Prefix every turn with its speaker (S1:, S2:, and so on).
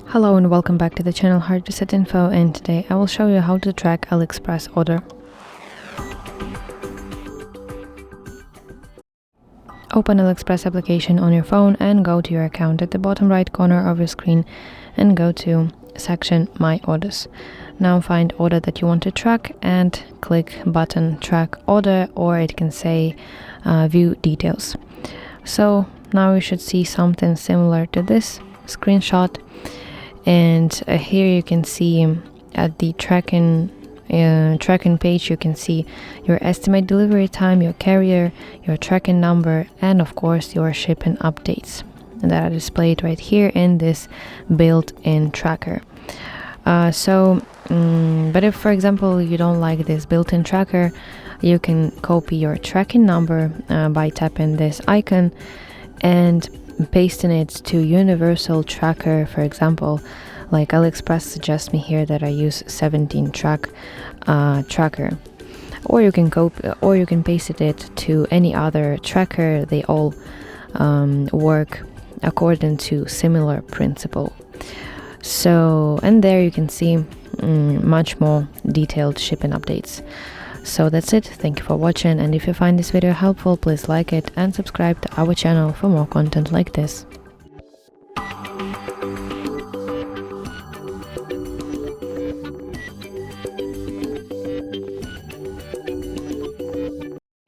S1: Hello and welcome back to the channel Hard Reset Info, and today I will show you how to track AliExpress order. Open AliExpress application on your phone and go to your account at the bottom right corner of your screen and go to section My Orders. Now find order that you want to track and click button Track Order, or it can say View Details. So now you should see something similar to this screenshot. And here you can see at the tracking page, you can see your estimate delivery time, your carrier, your tracking number, and of course your shipping updates. And that are displayed right here in this built-in tracker. But if, for example, you don't like this built-in tracker, you can copy your tracking number by tapping this icon and pasting it to universal tracker. For example, like AliExpress suggests me here that I use 17 tracker, or you can copy, or you can paste it to any other tracker. They all work according to similar principle. So, and there you can see much more detailed shipping updates. So that's it. Thank you for watching, and if you find this video helpful, please like it and subscribe to our channel for more content like this.